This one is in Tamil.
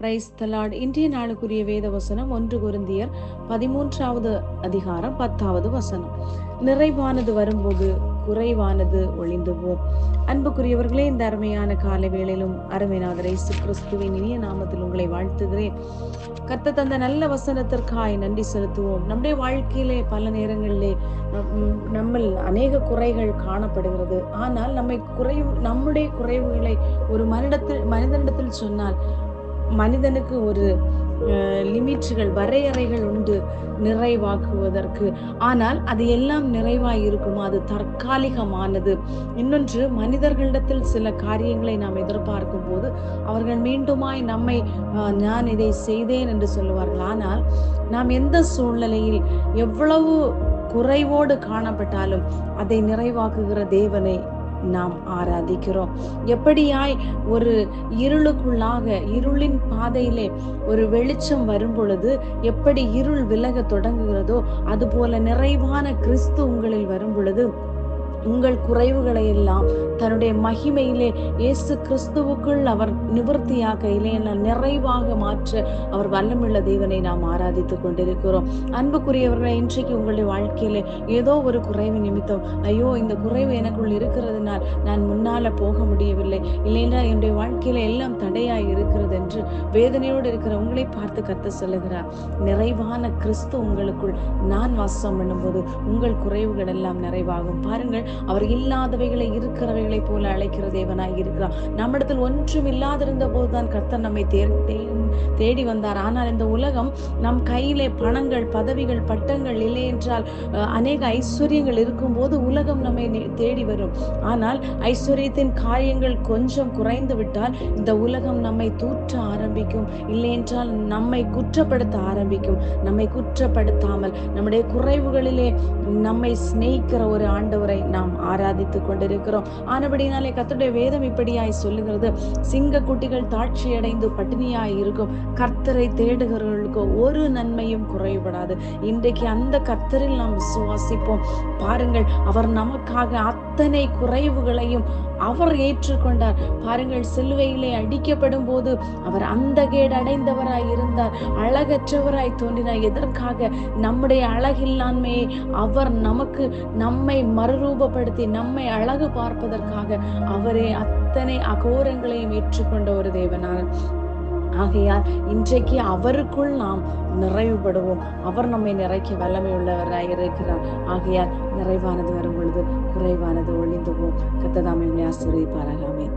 Praise the Lord. இன்றைய நாளுக்குரிய வேத வசனம் 1 கொரிந்தியர் 13வது அதிகாரம் 10வது வசனம். நிறைவானது வரும்போது குறைவானது ஒளிந்து போம். அன்புக்குரியவர்களே, இந்த அருமையான காலை வேளையிலும் அருமைநாதர் இயேசு கிறிஸ்துவின் இனிய நாமத்தில் உங்களை வாழ்த்துகிறேன். கர்த்தர் தந்த நல்ல வசனத்திற்காய் நன்றி செலுத்துவோம். நம்முடைய வாழ்க்கையிலே பல நேரங்களிலே நம்மில் அநேக குறைகள் காணப்படுகிறது. ஆனால் நம்முடைய குறைவுகளை ஒரு மனிதனிடத்தில் சொன்னால் மனிதனுக்கு ஒரு லிமிட்டுகள், வரையறைகள் உண்டு நிறைவாக்குவதற்கு. ஆனால் அது எல்லாம் நிறைவாய் இருக்குமா? அது தற்காலிகமானது. இன்னொன்று, மனிதர்களிடத்தில் சில காரியங்களை நாம் எதிர்பார்க்கும் போது அவர்கள் மீண்டுமாய் நம்மை நான் இதை செய்தேன் என்று சொல்லுவார்கள். ஆனால் நாம் எந்த சூழ்நிலையில் எவ்வளவு குறைவோடு காணப்பட்டாலும் அதை நிறைவாக்குகிற தேவனை நாம் ஆராதிக்கிறோம். எப்படியாய் ஒரு இருளின் பாதையிலே ஒரு வெளிச்சம் வரும் பொழுது எப்படி இருள் விலக தொடங்குகிறதோ அதுபோல நிறைவான கிறிஸ்து உங்களில் வரும் பொழுது உங்கள் குறைவுகளை எல்லாம் தன்னுடைய மகிமையிலே இயேசு கிறிஸ்துவுக்குள் அவர் நிவர்த்தியாக இல்லையென்றால் நிறைவாக மாற்ற அவர் வல்லமுள்ள தேவனை நாம் ஆராதித்துக் கொண்டிருக்கிறோம். அன்புக்குரியவர்களை, இன்றைக்கு உங்களுடைய வாழ்க்கையில ஏதோ ஒரு குறைவு நிமித்தம், ஐயோ இந்த குறைவு எனக்குள் இருக்கிறதுனால் நான் முன்னால போக முடியவில்லை, இல்லைன்னா என்னுடைய வாழ்க்கையில எல்லாம் தடையாய் இருக்கிறது என்று வேதனையோடு இருக்கிற உங்களை பார்த்து கர்த்தர் சொல்லுகிறார், நிறைவான கிறிஸ்து உங்களுக்குள் நான் வாசம் பண்ணும்போது உங்கள் குறைவுகள் எல்லாம் நிறைவாகும். பாருங்கள், அவர் இல்லாதவைகளை இருக்கிறவைகளை போல அழைக்கிற தேவனாய் இருக்கிறார். நம்மிடத்தில் ஒன்றும் இல்லாதிருந்த போதுதான் கர்த்தர் நம்மை தேடி வந்தார். ஆனால் இந்த உலகம் நம் கையிலே பணங்கள், பதவிகள், பட்டங்கள் இல்லை என்றால் அநேக ஐஸ்வர்யங்கள் இருக்கும் போது உலகம் நம்மை தேடி வரும். ஆனால் ஐஸ்வர்யத்தின் காரியங்கள் கொஞ்சம் குறைந்து விட்டால் இந்த உலகம் நம்மை தூற்ற ஆரம்பிக்கும், இல்லை என்றால் நம்மை குற்றப்படுத்த ஆரம்பிக்கும். நம்மை குற்றப்படுத்தாமல் நம்முடைய குறைவுகளிலே நம்மை சிநேகிக்கிற ஒரு ஆண்டவரை நாம் ஆராதித்துக் கொண்டிருக்கிறோம். ஆனபடினாலே கர்த்தருடைய வேதம் இப்படியாய் சொல்லுகிறது, சிங்க குட்டிகள் தாட்சி அடைந்து பட்டினியாய் இருக்கும், கர்த்தரை தேடுகிறவர்களுக்கு ஒரு நன்மையும் குறைபடாது. இன்றைக்கு அந்த கர்த்தரில் நாம் விசுவாசிப்போம். பாருங்கள், அவர் நமக்காக அத்தனை குறைவுகளையும் அவர் ஏற்றுக்கொண்டார். பாருங்கள், சிலுவையிலே அடிக்கப்படும் போது அவர் அந்த கேடு அடைந்தவராய் இருந்தார், அழகற்றவராய் தோன்றினார். எதற்காக? நம்முடைய அழகில்லாண்மையை அவர் நம்மை மறுரூபப்படுத்தி நம்மை அழகு பார்ப்பதற்காக அவரே அத்தனை அகோரங்களையும் ஏற்றுக்கொண்ட ஒரு தேவனார். ஆகையால் இன்றைக்கு அவருக்குள் நாம் நிறைவுபடுவோம். அவர் நம்மை நிறைக்க வல்லமை உள்ளவராய் இருக்கிறார். ஆகையால் நிறைவானது வரும் பொழுது குறைவானது ஒழிந்து போம். கர்த்தர் தாமே உங்களை ஆசீர்வதிப்பாராக. ஆமென்.